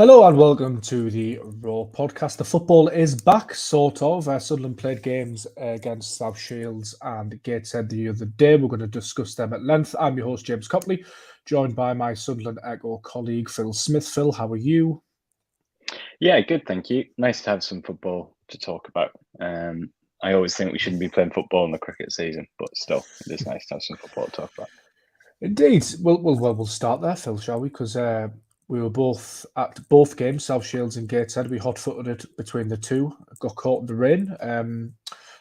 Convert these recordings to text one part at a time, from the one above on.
Hello and welcome to the Raw podcast. The football is back, sort of. Sunderland played games against South Shields and Gateshead the other day. We're going to discuss them at length. I'm your host, James Copley, joined by my Sunderland Echo colleague, Phil Smith. Phil, how are you? Yeah, good, thank you. Nice to have some football to talk about. I always think we shouldn't be playing football in the cricket season, but still, it is nice to have some football to talk about. Indeed. We'll start there, Phil, shall we? Because we were both at both games, South Shields and Gateshead. We hot-footed it between the two, got caught in the rain.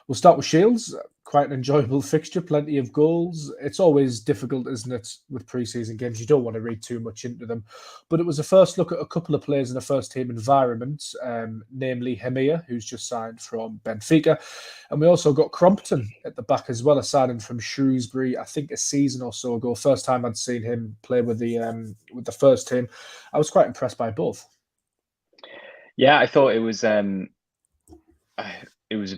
We'll start with Shields. Quite an enjoyable fixture, plenty of goals. It's always difficult, isn't it, with pre-season games? You don't want to read too much into them. But it was a first look at a couple of players in a first-team environment, namely Hemir, who's just signed from Benfica. And we also got Crompton at the back as well, a signing from Shrewsbury, I think a season or so ago. First time I'd seen him play with the first team. I was quite impressed by both. Yeah, I thought it was a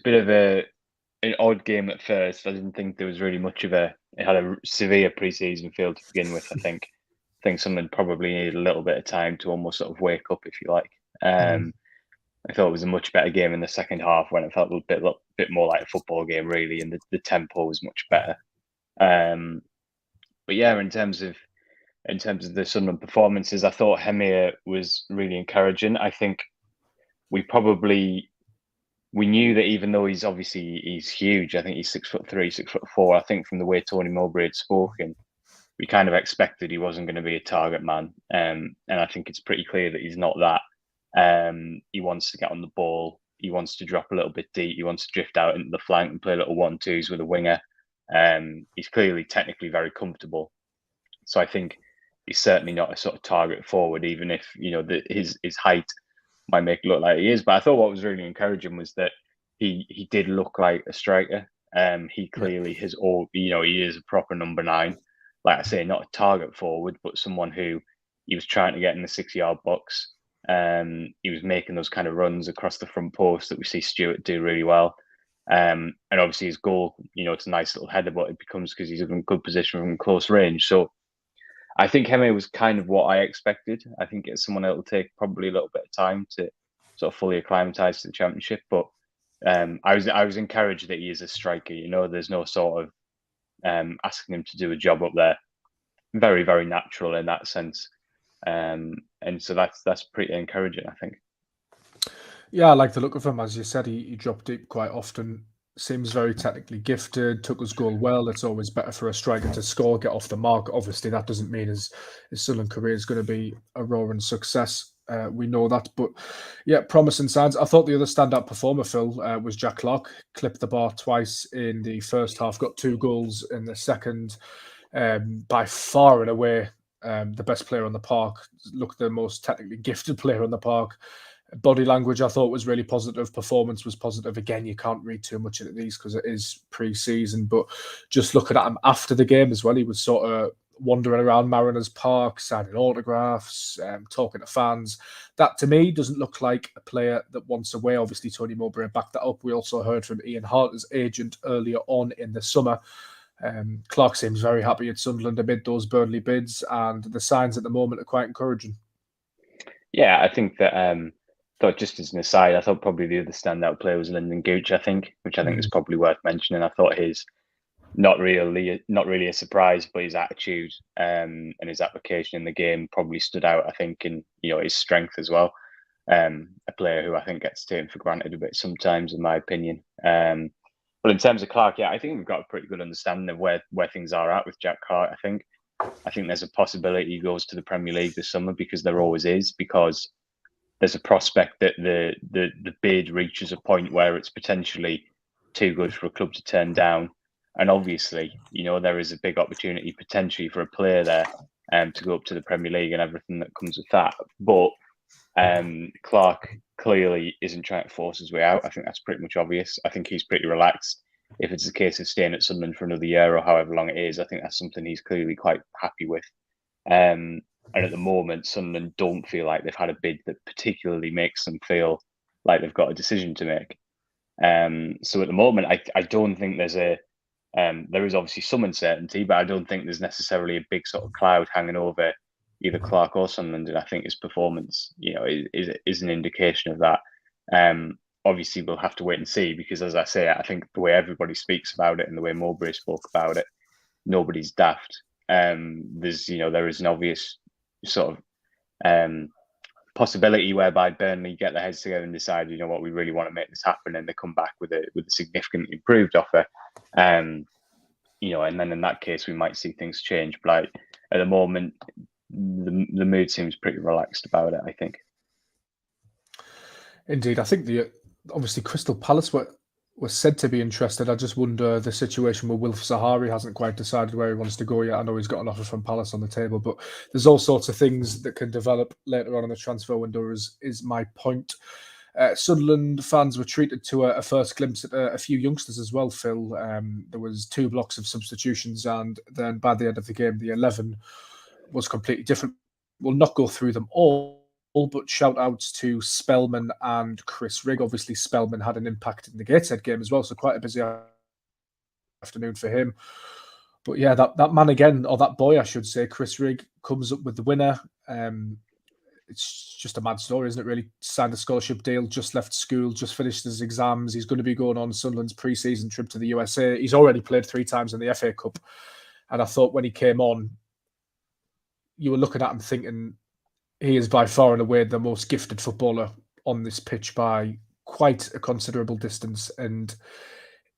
bit of an odd game at first. I didn't think there was really much of it had a severe pre-season feel to begin with. I think Sunderland probably needed a little bit of time to almost sort of wake up, if you like. I thought it was a much better game in the second half when it felt a bit more like a football game, really, and the tempo was much better. But yeah, in terms of the Sunderland performances, I thought Hemir was really encouraging. I think we knew that even though he's huge, I think he's 6'3", 6'4". I think from the way Tony Mowbray had spoken, we kind of expected he wasn't going to be a target man. And I think it's pretty clear that he's not that. He wants to get on the ball. He wants to drop a little bit deep. He wants to drift out into the flank and play little 1-2s with a winger. He's clearly technically very comfortable. So I think he's certainly not a sort of target forward, even if his height might make it look like he is. But I thought what was really encouraging was that he did look like a striker. He clearly has he is a proper number 9. Like I say, not a target forward, but someone who he was trying to get in the 6-yard box. He was making those kind of runs across the front post that we see Stewart do really well. And obviously his goal, it's a nice little header, but it becomes because he's in good position from close range. So I think Hemir was kind of what I expected. I think it's someone that will take probably a little bit of time to sort of fully acclimatise to the Championship. But I was encouraged that he is a striker. There's no sort of asking him to do a job up there. Very, very natural in that sense. And so that's pretty encouraging, I think. Yeah, I like the look of him. As you said, he dropped deep quite often. Seems very technically gifted, took his goal well. It's always better for a striker to score, get off the mark. Obviously, that doesn't mean his Sunderland career is going to be a roaring success. We know that. But yeah, promising signs. I thought the other standout performer, Phil, was Jack Clarke. Clipped the bar twice in the first half, got 2 goals in the second. By far and away, the best player on the park. Looked the most technically gifted player on the park. Body language, I thought, was really positive. Performance was positive. Again, you can't read too much into these because it is pre-season. But just looking at him after the game as well, he was sort of wandering around Mariners Park, signing autographs, talking to fans. That, to me, doesn't look like a player that wants away. Obviously, Tony Mowbray backed that up. We also heard from Ian Hart, his agent, earlier on in the summer. Clarke seems very happy at Sunderland amid those Burnley bids, and the signs at the moment are quite encouraging. Yeah, I think that thought just as an aside, I thought probably the other standout player was Lyndon Gooch, which I think is probably worth mentioning. I thought his not really a surprise, but his attitude and his application in the game probably stood out, I think, in his strength as well. A player who I think gets taken for granted a bit sometimes, in my opinion. But in terms of Clarke, yeah, I think we've got a pretty good understanding of where things are at with Jack Clarke. I think there's a possibility he goes to the Premier League this summer, because there always is, because there's a prospect that the bid reaches a point where it's potentially too good for a club to turn down. And obviously, there is a big opportunity potentially for a player there to go up to the Premier League and everything that comes with that. But Clarke clearly isn't trying to force his way out. I think that's pretty much obvious. I think he's pretty relaxed. If it's a case of staying at Sunderland for another year or however long it is, I think that's something he's clearly quite happy with. And at the moment, Sunderland don't feel like they've had a bid that particularly makes them feel like they've got a decision to make. So at the moment, I don't think there is obviously some uncertainty, but I don't think there's necessarily a big sort of cloud hanging over, either Clark or Sunderland, and I think his performance, is an indication of that. Obviously, we'll have to wait and see because, as I say, I think the way everybody speaks about it and the way Mowbray spoke about it, nobody's daft. There is an obvious sort of possibility whereby Burnley get their heads together and decide, what, we really want to make this happen, and they come back with a significantly improved offer. And then in that case, we might see things change. But at the moment, the mood seems pretty relaxed about it, I think. Indeed, I think obviously Crystal Palace were said to be interested. I just wonder the situation with Wilf Sahari hasn't quite decided where he wants to go yet. I know he's got an offer from Palace on the table, but there's all sorts of things that can develop later on in the transfer window. Is my point. Sunderland fans were treated to a first glimpse at a few youngsters as well, Phil. There was 2 blocks of substitutions, and then by the end of the game, the 11 was completely different. We'll not go through them all, but shout outs to Spellman and Chris Rigg. Obviously, Spellman had an impact in the Gateshead game as well, so quite a busy afternoon for him. But yeah, that man again, or that boy, I should say, Chris Rigg, comes up with the winner. It's just a mad story, isn't it, really? Signed a scholarship deal, just left school, just finished his exams. He's going to be going on Sunderland's pre-season trip to the USA. He's already played 3 times in the FA Cup. And I thought when he came on, you were looking at him thinking he is by far and away the most gifted footballer on this pitch by quite a considerable distance. And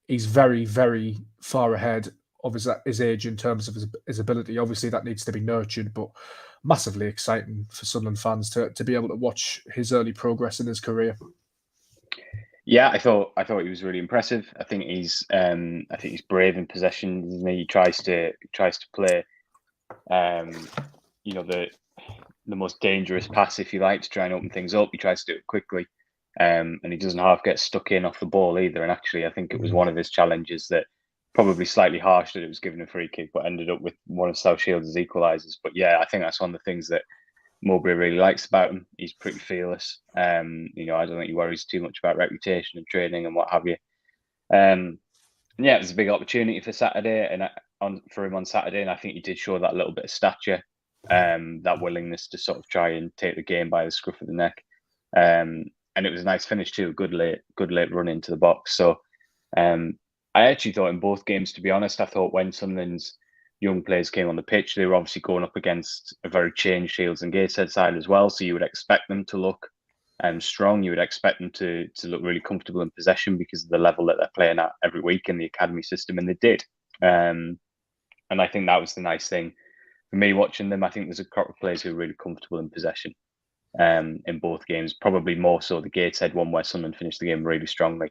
he's very, very far ahead of his age in terms of his ability. Obviously, that needs to be nurtured, but massively exciting for Sunderland fans to be able to watch his early progress in his career. Yeah, I thought he was really impressive. I think he's brave in possession. Isn't he? He tries to play, the most dangerous pass, if you like, to try and open things up. He tries to do it quickly, and he doesn't half get stuck in off the ball either. And actually, I think it was one of his challenges that probably slightly harsh that it was given a free kick, but ended up with one of South Shields' equalisers. But yeah, I think that's one of the things that Mowbray really likes about him. He's pretty fearless. I don't think he worries too much about reputation and training and what have you. Yeah, it was a big opportunity for Saturday for him on Saturday, and I think he did show that little bit of stature, that willingness to sort of try and take the game by the scruff of the neck. And it was a nice finish too, good late run into the box. So I actually thought in both games, to be honest, I thought when Sunderland's young players came on the pitch, they were obviously going up against a very changed Shields and Gateshead side as well. So you would expect them to look strong. You would expect them to look really comfortable in possession because of the level that they're playing at every week in the academy system, and they did. And I think that was the nice thing for me watching them. I think there's a couple of players who are really comfortable in possession in both games, probably more so the Gateshead one where Sunderland finished the game really strongly.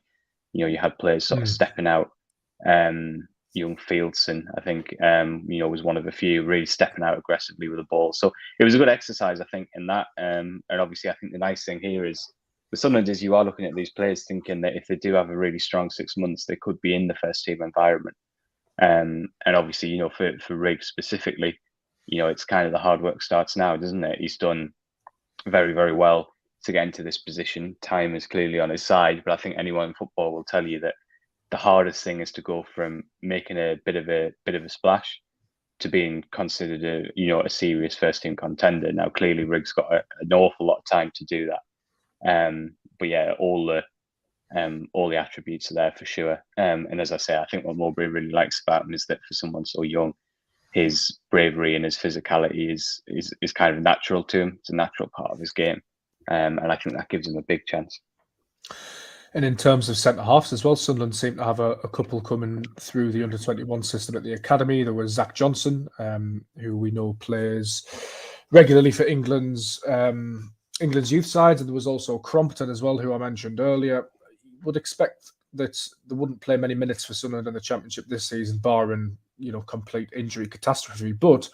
You had players sort of stepping out. Young Fieldson, I think, was one of a few really stepping out aggressively with the ball. So it was a good exercise, I think, in that. And obviously, I think the nice thing here is with Sunderland is you are looking at these players thinking that if they do have a really strong 6 months, they could be in the first team environment. And obviously, for Rigg specifically, it's kind of the hard work starts now, doesn't it? He's done very, very well to get into this position. Time is clearly on his side, but I think anyone in football will tell you that the hardest thing is to go from making a bit of a splash to being considered a serious first team contender. Now, clearly, Rigg's got an awful lot of time to do that. But yeah, all the attributes are there for sure. And as I say, I think what Mowbray really likes about him is that for someone so young, his bravery and his physicality is kind of natural to him. It's a natural part of his game, and I think that gives him a big chance. And in terms of centre-halves as well, Sunderland seem to have a couple coming through the under-21 system at the academy. There was Zach Johnson, who we know plays regularly for England's youth side, and there was also Crompton as well, who I mentioned earlier. Would expect that they wouldn't play many minutes for Sunderland in the Championship this season, barring complete injury catastrophe. But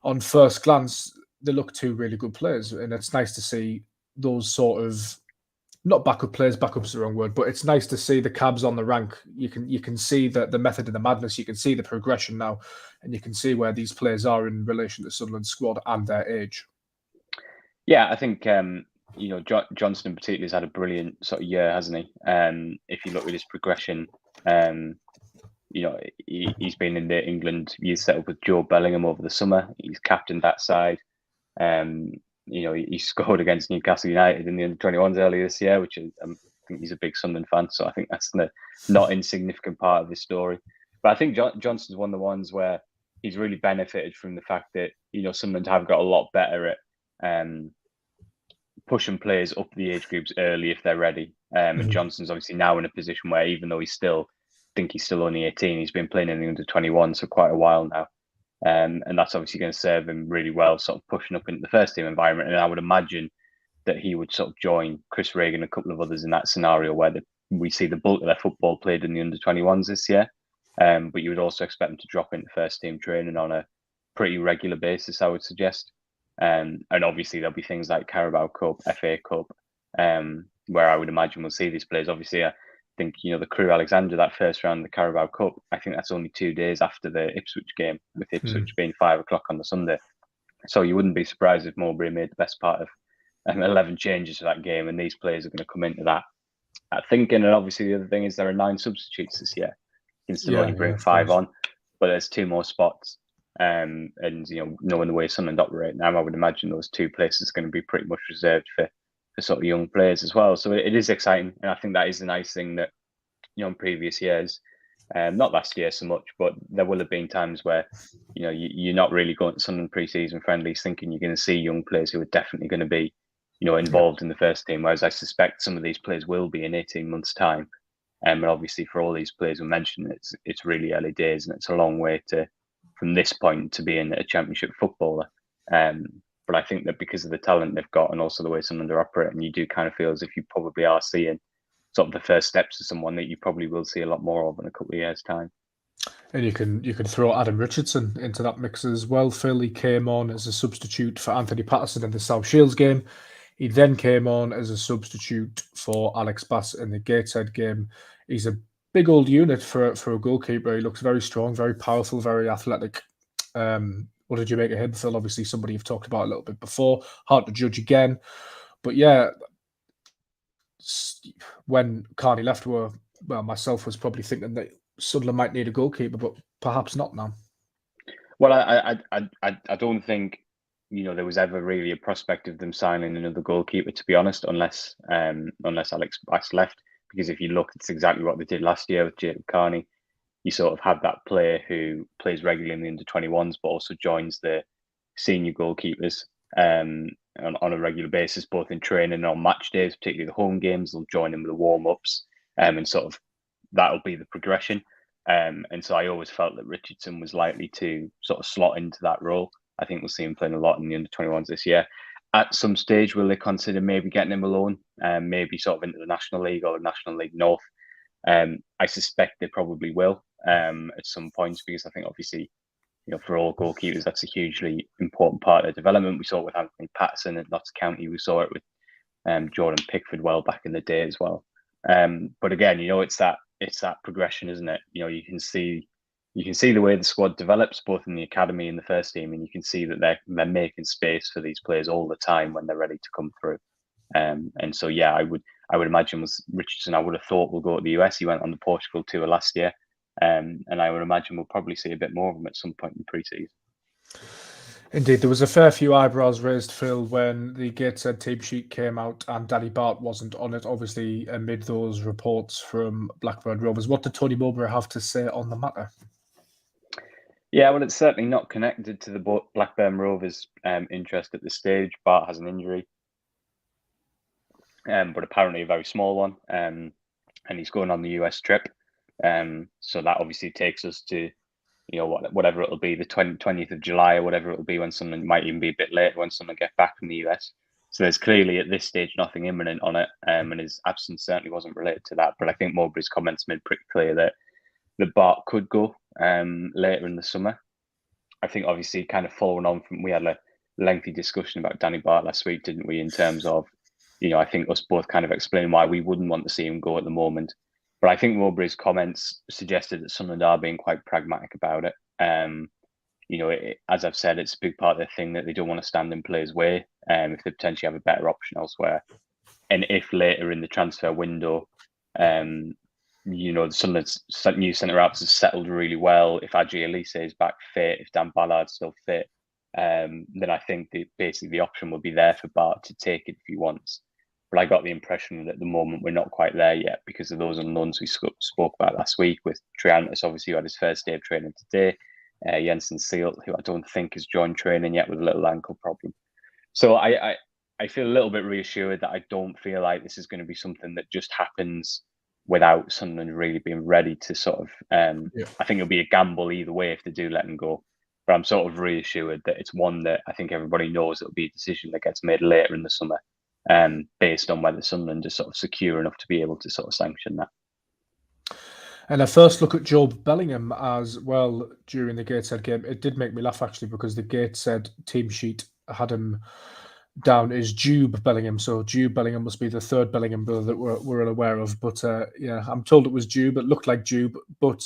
on first glance, they look 2 really good players, and it's nice to see those sort of not backup players. Backup's the wrong word, but it's nice to see the cabs on the rank. You can see the method of the madness. You can see the progression now, and you can see where these players are in relation to Sunderland's squad and their age. Yeah, I think Johnson in particular has had a brilliant sort of year, hasn't he? If you look at his progression, he's been in the England youth setup with Jobe Bellingham over the summer. He's captained that side. He scored against Newcastle United in the under-21s earlier this year, which is, I think he's a big Sunderland fan, so I think that's the not insignificant part of his story. But I think Johnson's one of the ones where he's really benefited from the fact that Sunderland have got a lot better at pushing players up the age groups early if they're ready. And Johnson's obviously now in a position where, even though he's still only 18, he's been playing in the under-21 for quite a while now. And that's obviously going to serve him really well, sort of pushing up into the first team environment. And I would imagine that he would sort of join Chris Regan and a couple of others in that scenario where we see the bulk of their football played in the under-21s this year. But you would also expect them to drop into first team training on a pretty regular basis, I would suggest. And obviously there'll be things like Carabao Cup, FA Cup, where I would imagine we'll see these players. Obviously, I think the Crew Alexandra, that first round of the Carabao Cup, I think that's only 2 days after the Ipswich game, with Ipswich being 5 o'clock on the Sunday. So you wouldn't be surprised if Mowbray made the best part of 11 changes for that game, and these players are going to come into that thinking. And obviously the other thing is there are 9 substitutes this year. You can still only bring 5 on, but there's 2 more spots. And knowing the way Sunderland operate now, I would imagine those 2 places are going to be pretty much reserved for sort of young players as well. So it is exciting, and I think that is the nice thing that in previous years, not last year so much, but there will have been times where you're not really going to Sunderland pre-season friendlies thinking you're going to see young players who are definitely going to be involved in the first team, whereas I suspect some of these players will be in 18 months' time. And obviously for all these players we mentioned, it's really early days, and it's a long way from this point to being a championship footballer. But I think that because of the talent they've got and also the way Sunderland are operating, you do kind of feel as if you probably are seeing sort of the first steps of someone that you probably will see a lot more of in a couple of years' time. And you can throw Adam Richardson into that mix as well. Phil, he came on as a substitute for Anthony Patterson in the South Shields game. He then came on as a substitute for Alex Bass in the Gateshead game. He's a big old unit for a goalkeeper. He looks very strong, very powerful, very athletic. What did you make of him, Phil? Obviously, somebody you've talked about a little bit before. Hard to judge again. But yeah, when Carney left, myself was probably thinking that Sunderland might need a goalkeeper, but perhaps not now. Well, I don't think there was ever really a prospect of them signing another goalkeeper, to be honest, unless Alex Bass left. Because if you look, it's exactly what they did last year with Jacob Carney. You sort of have that player who plays regularly in the under-21s, but also joins the senior goalkeepers on a regular basis, both in training and on match days, particularly the home games. They'll join in with the warm-ups, and sort of that'll be the progression. And so I always felt that Richardson was likely to sort of slot into that role. I think we'll see him playing a lot in the under-21s this year. At some stage, will they consider maybe getting him alone, maybe sort of into the National League or the National League North? I suspect they probably will at some points, because I think obviously, for all goalkeepers, that's a hugely important part of their development. We saw it with Anthony Patterson at Notts County. We saw it with Jordan Pickford well back in the day as well. But again, it's that progression, isn't it? You can see the way the squad develops, both in the academy and the first team, and you can see that they're making space for these players all the time when they're ready to come through. And so, yeah, I would imagine with Richardson, I would have thought we'll go to the US. He went on the Portugal tour last year, and I would imagine we'll probably see a bit more of him at some point in pre-season. Indeed, there was a fair few eyebrows raised, Phil, when the Gateshead team sheet came out and Danny Bart wasn't on it, obviously amid those reports from Blackburn Rovers. What did Tony Mowbray have to say on the matter? Yeah, well, it's certainly not connected to the Blackburn Rovers' interest at this stage. Bart has an injury, but apparently a very small one, and he's going on the US trip. So that obviously takes us to whatever it'll be, the 20th of July or whatever it'll be, when someone might even be a bit late when someone get back from the US. So there's clearly at this stage nothing imminent on it, and his absence certainly wasn't related to that. But I think Mowbray's comments made pretty clear that the Bart could go later in the summer. I think obviously kind of following on from, we had a lengthy discussion about Danny Bart last week, didn't we, in terms of, I think us both kind of explaining why we wouldn't want to see him go at the moment. But I think Mowbray's comments suggested that Sunderland are being quite pragmatic about it. As I've said, it's a big part of their thing that they don't want to stand in players' way if they potentially have a better option elsewhere. And if later in the transfer window, Sunderland's new centre-halves has settled really well, if Adji Elise is back fit, if Dan Ballard's still fit, then I think basically the option will be there for Bart to take it if he wants. But I got the impression that at the moment we're not quite there yet because of those unknowns we spoke about last week, with Triantis, obviously, who had his first day of training today, Jensen Seelt, who I don't think has joined training yet with a little ankle problem. So I feel a little bit reassured that I don't feel like this is going to be something that just happens without Sunderland really being ready to sort of. I think it'll be a gamble either way if they do let him go. But I'm sort of reassured that it's one that I think everybody knows it'll be a decision that gets made later in the summer, based on whether Sunderland is sort of secure enough to be able to sort of sanction that. And a first look at Jobe Bellingham as well during the Gateshead game. It did make me laugh actually because the Gateshead team sheet had him down as Jobe Bellingham. So Jobe Bellingham must be the third Bellingham brother that we're unaware of. But yeah, I'm told it was Jobe. It looked like Jobe, but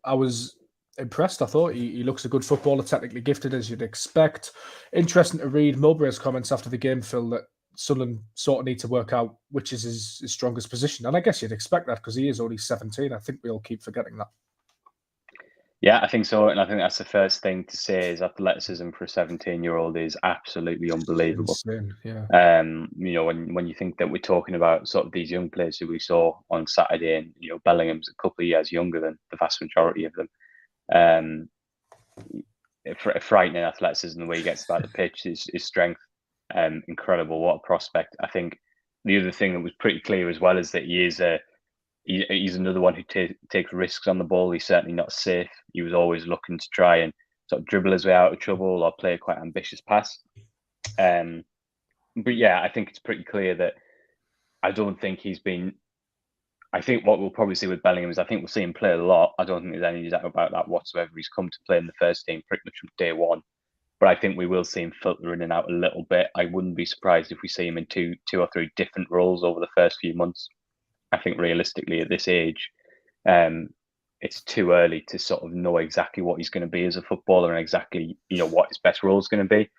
I was impressed. I thought he looks a good footballer, technically gifted as you'd expect. Interesting to read Mowbray's comments after the game, Phil, that Sunderland sort of need to work out which is his strongest position. And I guess you'd expect that because he is only 17. I think we all keep forgetting that. Yeah, I think so. And I think that's the first thing to say is athleticism for a 17-year-old is absolutely unbelievable. Insane, yeah. When you think that we're talking about sort of these young players who we saw on Saturday, and Bellingham's a couple of years younger than the vast majority of them. Frightening athleticism, the way he gets about the pitch, his strength, incredible. What a prospect! I think the other thing that was pretty clear as well is that he's another one who takes risks on the ball. He's certainly not safe. He was always looking to try and sort of dribble his way out of trouble or play a quite ambitious pass. But yeah, I think it's pretty clear that I don't think he's been. I think what we'll probably see with Bellingham is I think we'll see him play a lot. I don't think there's any doubt about that whatsoever. He's come to play in the first team pretty much from day one. But I think we will see him filter in and out a little bit. I wouldn't be surprised if we see him in two or three different roles over the first few months. I think realistically at this age, it's too early to sort of know exactly what he's going to be as a footballer and exactly what his best role is going to be.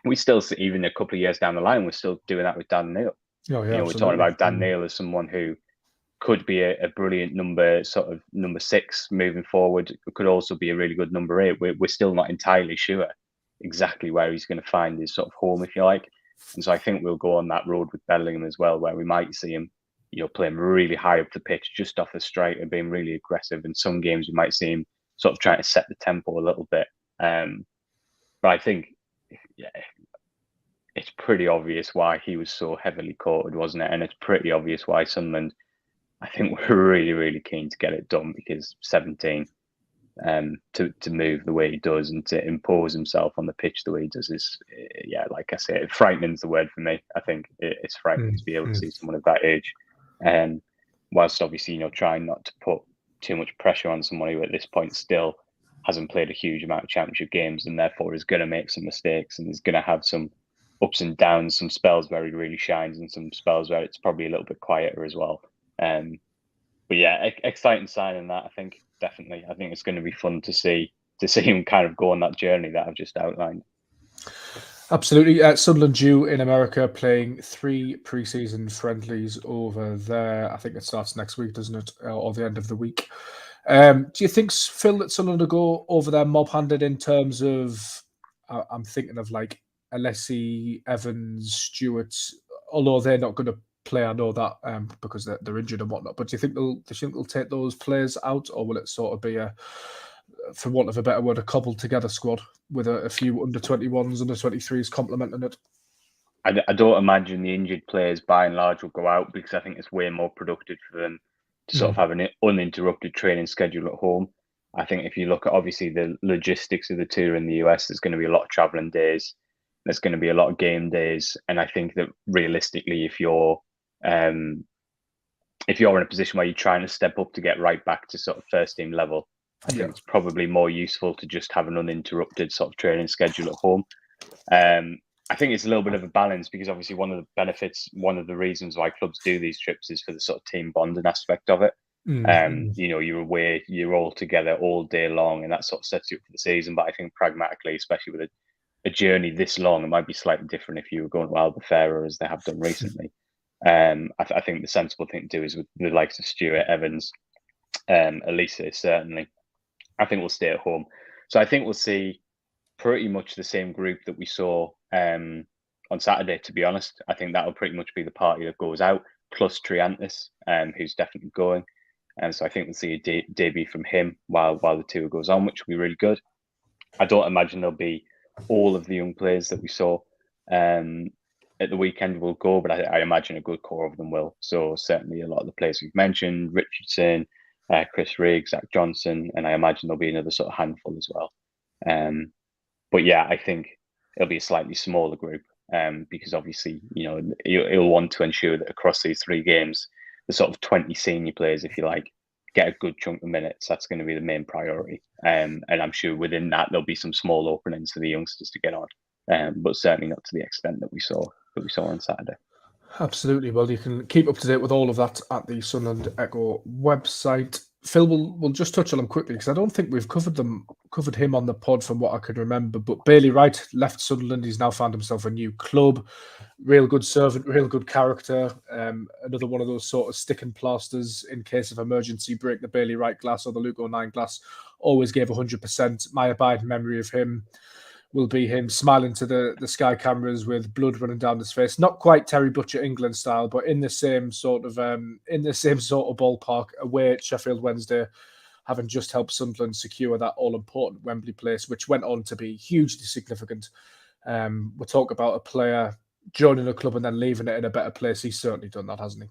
We still see, even a couple of years down the line, we're still doing that with Dan Neil. Oh, yeah, we're talking about Dan Neil as someone who could be a brilliant number 6 moving forward. It could also be a really good number 8. We're still not entirely sure exactly where he's going to find his sort of home, if you like. And so I think we'll go on that road with Bellingham as well, where we might see him playing really high up the pitch, just off the strike and being really aggressive. In some games, we might see him sort of trying to set the tempo a little bit. But I think, yeah, it's pretty obvious why he was so heavily courted, wasn't it? And it's pretty obvious why Sunderland, I think, we're really, really keen to get it done, because 17, to move the way he does and to impose himself on the pitch the way he does is, yeah, like I say, frightening is the word for me. I think it's frightening to be able to see someone of that age. Whilst obviously, trying not to put too much pressure on someone who at this point still hasn't played a huge amount of championship games and therefore is going to make some mistakes and is going to have some ups and downs, some spells where he really shines and some spells where it's probably a little bit quieter as well. But yeah, exciting signing that, I think, definitely. I think it's going to be fun to see him kind of go on that journey that I've just outlined. Absolutely. Sunderland due in America, playing 3 pre-season friendlies over there. I think it starts next week, doesn't it? Or the end of the week. Do you think, Phil, that Sunderland will go over there mob-handed in terms of, I'm thinking of like Alessi, Evans, Stewart, although they're not going to play, I know that, because they're injured and whatnot. But do you think they'll take those players out, or will it sort of be for want of a better word, a cobbled together squad with a few under 21s, under 23s complementing it? I don't imagine the injured players by and large will go out, because I think it's way more productive for them to sort of have an uninterrupted training schedule at home. I think if you look at obviously the logistics of the tour in the US, there's going to be a lot of traveling days. There's going to be a lot of game days, and I think that realistically, if you're in a position where you're trying to step up to get right back to sort of first team level, I think it's probably more useful to just have an uninterrupted sort of training schedule at home. I think it's a little bit of a balance, because obviously one of the reasons why clubs do these trips is for the sort of team bonding aspect of it. You're away, you're all together all day long, and that sort of sets you up for the season. But I think pragmatically, especially with a journey this long, it might be slightly different if you were going to Albufeira, as they have done recently. I think the sensible thing to do is with the likes of Stewart, Evans, Elisa, certainly. I think we'll stay at home. So I think we'll see pretty much the same group that we saw on Saturday, to be honest. I think that'll pretty much be the party that goes out, plus Triantis, who's definitely going. And so I think we'll see a debut from him while the tour goes on, which will be really good. I don't imagine there'll be all of the young players that we saw at the weekend will go, but I imagine a good core of them will. So certainly a lot of the players we've mentioned, Richardson, Chris Riggs, Zach Johnson, and I imagine there'll be another sort of handful as well. But yeah, I think it'll be a slightly smaller group because obviously, he'll want to ensure that across these 3 games, the sort of 20 senior players, if you like, get a good chunk of minutes. That's going to be the main priority. And I'm sure within that, there'll be some small openings for the youngsters to get on, but certainly not to the extent that we saw on Saturday. Absolutely. Well, you can keep up to date with all of that at the Sunderland Echo website. Phil, we'll just touch on him quickly because I don't think we've covered him on the pod from what I could remember. But Bailey Wright left Sunderland. He's now found himself a new club. Real good servant, real good character. Another one of those sort of stick and plasters in case of emergency. Break the Bailey Wright glass or the Luke O'Nien glass. Always gave 100%. My abiding memory of him will be him smiling to the Sky cameras with blood running down his face. Not quite Terry Butcher England style, but in the same sort of ballpark, away at Sheffield Wednesday, having just helped Sunderland secure that all-important Wembley place, which went on to be hugely significant. We'll talk about a player joining a club and then leaving it in a better place. He's certainly done that, hasn't he?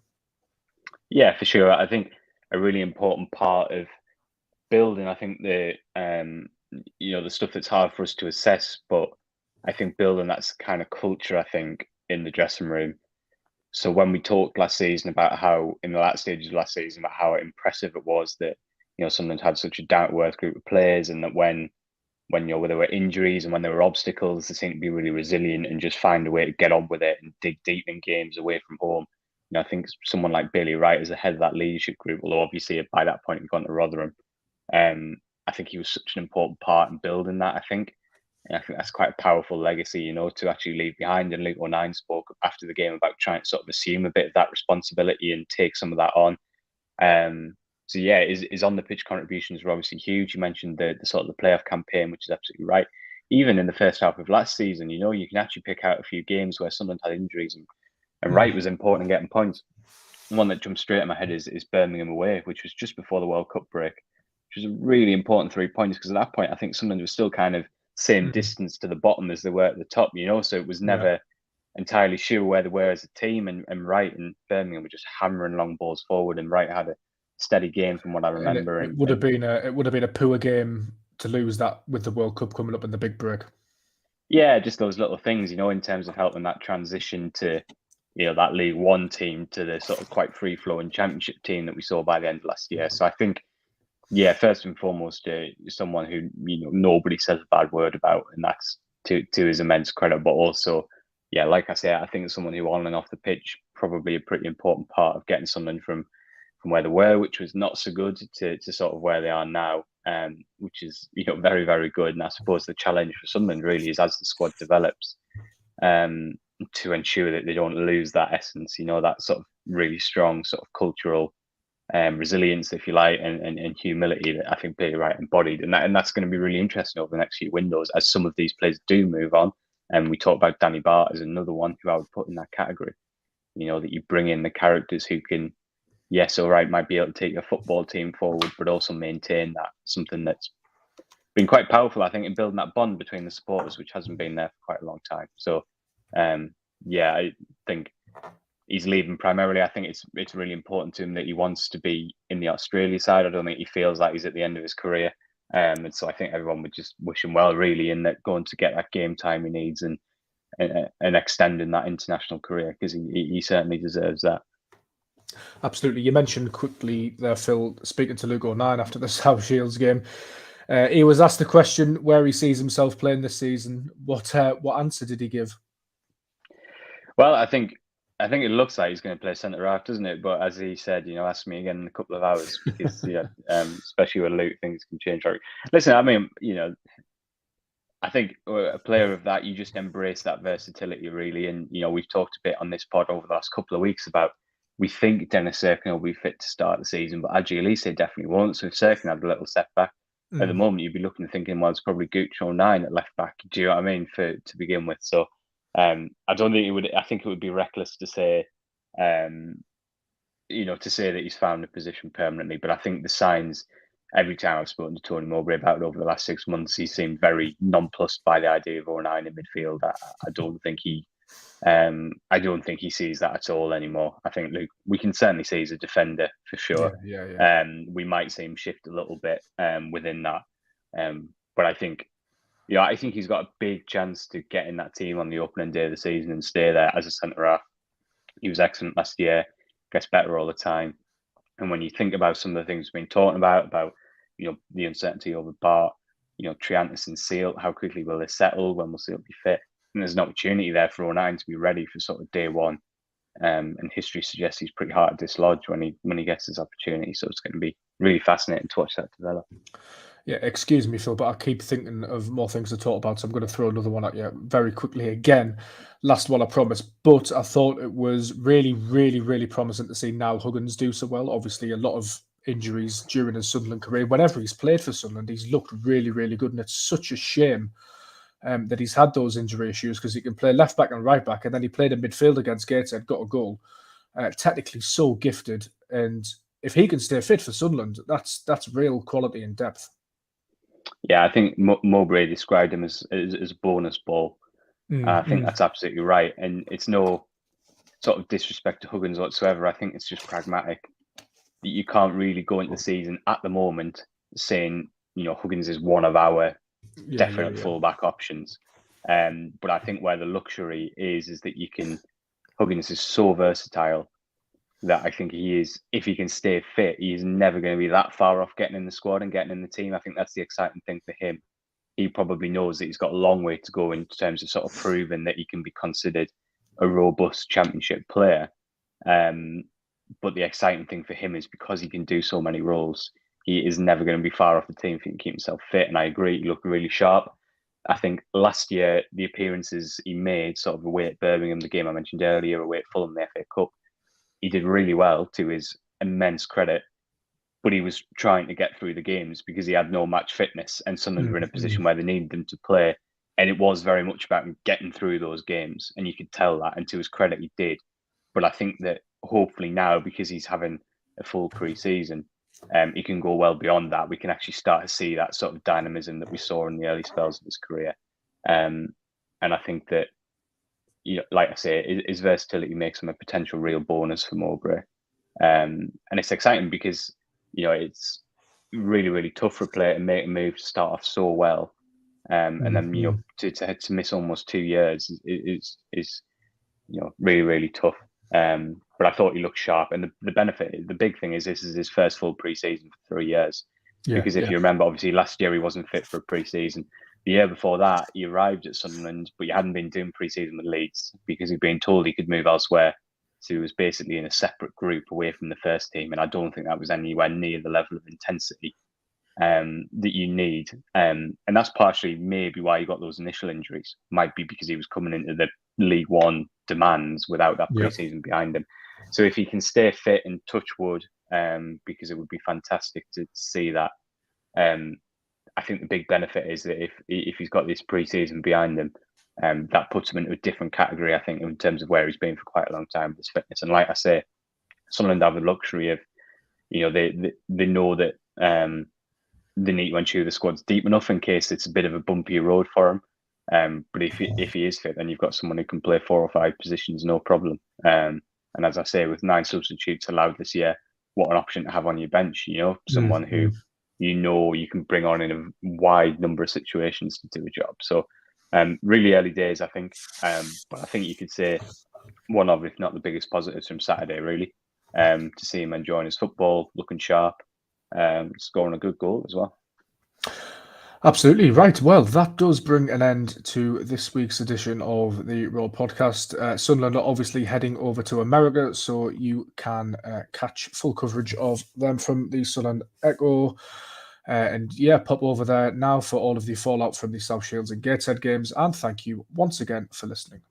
Yeah, for sure. I think a really important part of building, I think the stuff that's hard for us to assess, but I think building that's kind of culture, I think, in the dressing room. So when we talked last season about how, in the last stages of last season, about how impressive it was that, Sunderland had such a down-to-earth group of players, and that when there were injuries and when there were obstacles, they seemed to be really resilient and just find a way to get on with it and dig deep in games away from home. I think someone like Bailey Wright is the head of that leadership group, although obviously by that point he'd gone to Rotherham. I think he was such an important part in building that, I think. And I think that's quite a powerful legacy, to actually leave behind. And Luke O'Nien spoke after the game about trying to sort of assume a bit of that responsibility and take some of that on. So yeah, his on the pitch contributions were obviously huge. You mentioned the sort of the playoff campaign, which is absolutely right. Even in the first half of last season, you can actually pick out a few games where Sunderland had injuries and Wright was important in getting points. One that jumped straight in my head is Birmingham away, which was just before the World Cup break, which was a really important 3 points because at that point I think Sunderland was still kind of same distance to the bottom as they were at the top, so it was never entirely sure where they were as a team, and Wright and Birmingham were just hammering long balls forward, and Wright had a steady game from what I remember. It would have been a poor game to lose that with the World Cup coming up in the big break. Yeah, just those little things, in terms of helping that transition to that League One team to the sort of quite free-flowing Championship team that we saw by the end of last year. So I think, yeah, first and foremost, someone who nobody says a bad word about, and that's to his immense credit. But also, yeah, like I say, I think someone who on and off the pitch probably a pretty important part of getting Sunderland from where they were, which was not so good, to sort of where they are now, which is very, very good. And I suppose the challenge for Sunderland really is, as the squad develops, to ensure that they don't lose that essence, that sort of really strong sort of cultural resilience, if you like, and humility that I think Bailey Wright embodied. And that's going to be really interesting over the next few windows as some of these players do move on. And we talked about Danny Bart as another one who I would put in that category. That you bring in the characters who can, yes, all right, might be able to take your football team forward, but also maintain that, something that's been quite powerful, I think, in building that bond between the supporters, which hasn't been there for quite a long time. So, yeah, I think he's leaving primarily. I think it's really important to him that he wants to be in the Australia side. I don't think he feels like he's at the end of his career. And so I think everyone would just wish him well, really, in that going to get that game time he needs and extending that international career, because he certainly deserves that. Absolutely. You mentioned quickly there, Phil, speaking to Luke O'Nien after the South Shields game. He was asked the question where he sees himself playing this season. What answer did he give? Well, I think it looks like he's going to play centre half, doesn't it? But as he said, ask me again in a couple of hours, because especially with Luke, things can change. Listen, I mean, I think a player of that, you just embrace that versatility, really. And we've talked a bit on this pod over the last couple of weeks about, we think Dennis Serkin will be fit to start the season, but Adji Elise definitely won't. So if Serkin had a little setback, At the moment, you'd be looking and thinking, well, it's probably Gooch or 9 at left back. Do you know what I mean? To begin with, so I don't think it would. I think it would be reckless to say, to say that he's found a position permanently. But I think the signs. Every time I've spoken to Tony Mowbray about it over the last 6 months, he seemed very nonplussed by the idea of 09 in midfield. I don't think he sees that at all anymore. I think Luke, we can certainly see he's a defender for sure. Yeah. We might see him shift a little bit within that. But I think he's got a big chance to get in that team on the opening day of the season and stay there as a centre half. He was excellent last year, gets better all the time. And when you think about some of the things we've been talking about, the uncertainty over Bart, Triantis and Seal, how quickly will they settle? When will Seal be fit? And there's an opportunity there for 09 to be ready for sort of day one. And history suggests he's pretty hard to dislodge when he gets his opportunity. So it's going to be really fascinating to watch that develop. Yeah, excuse me, Phil, but I keep thinking of more things to talk about, so I'm going to throw another one at you very quickly again. Last one, I promise. But I thought it was really, really, really promising to see Niall Huggins do so well. Obviously, a lot of injuries during his Sunderland career. Whenever he's played for Sunderland, he's looked really, really good, and it's such a shame that he's had those injury issues because he can play left back and right back, and then he played in midfield against Gateshead, got a goal. Technically so gifted, and if he can stay fit for Sunderland, that's real quality and depth. Yeah, I think Mowbray described him as a bonus ball. I think that's absolutely right. And it's no sort of disrespect to Huggins whatsoever. I think it's just pragmatic. You can't really go into the season at the moment saying, Huggins is one of our definite fullback options. But I think where the luxury is that Huggins is so versatile that I think he is, if he can stay fit, he's never going to be that far off getting in the squad and getting in the team. I think that's the exciting thing for him. He probably knows that he's got a long way to go in terms of sort of proving that he can be considered a robust championship player. But the exciting thing for him is because he can do so many roles, he is never going to be far off the team if he can keep himself fit. And I agree, he looked really sharp. I think last year, the appearances he made, sort of away at Birmingham, the game I mentioned earlier, away at Fulham, the FA Cup, he did really well to his immense credit, but he was trying to get through the games because he had no match fitness and Sunderland were in a position where they needed him to play. And it was very much about getting through those games. And you could tell that. And to his credit, he did. But I think that hopefully now, because he's having a full pre-season, he can go well beyond that. We can actually start to see that sort of dynamism that we saw in the early spells of his career. And I think that, like I say, his versatility makes him a potential real bonus for Mowbray. And it's exciting because, it's really, really tough for a player to make a move to start off so well. And then, to miss almost 2 years is really, really tough. But I thought he looked sharp. And the big thing is this is his first full pre-season for 3 years. Because if you remember, obviously last year he wasn't fit for a pre-season. The year before that, he arrived at Sunderland, but he hadn't been doing pre-season with Leeds because he'd been told he could move elsewhere. So he was basically in a separate group away from the first team. And I don't think that was anywhere near the level of intensity that you need. And that's partially maybe why he got those initial injuries. Might be because he was coming into the League One demands without that pre-season behind him. So if he can stay fit and touch wood, because it would be fantastic to see that. I think the big benefit is that if he's got this pre-season behind him, that puts him into a different category, I think, in terms of where he's been for quite a long time with his fitness. And like I say, Sunderland have the luxury of, they know that they need to ensure the squad's deep enough in case it's a bit of a bumpy road for him. But if he is fit, then you've got someone who can play 4 or 5 positions, no problem. And as I say, with 9 substitutes allowed this year, what an option to have on your bench, someone who you can bring on in a wide number of situations to do a job. So really early days, I think. But I think you could say one of, if not the biggest positives from Saturday, really, to see him enjoying his football, looking sharp, scoring a good goal as well. Absolutely right. Well, that does bring an end to this week's edition of the Raw podcast. Sunderland are obviously heading over to America, so you can catch full coverage of them from the Sunderland Echo. And pop over there now for all of the fallout from the South Shields and Gateshead games. And thank you once again for listening.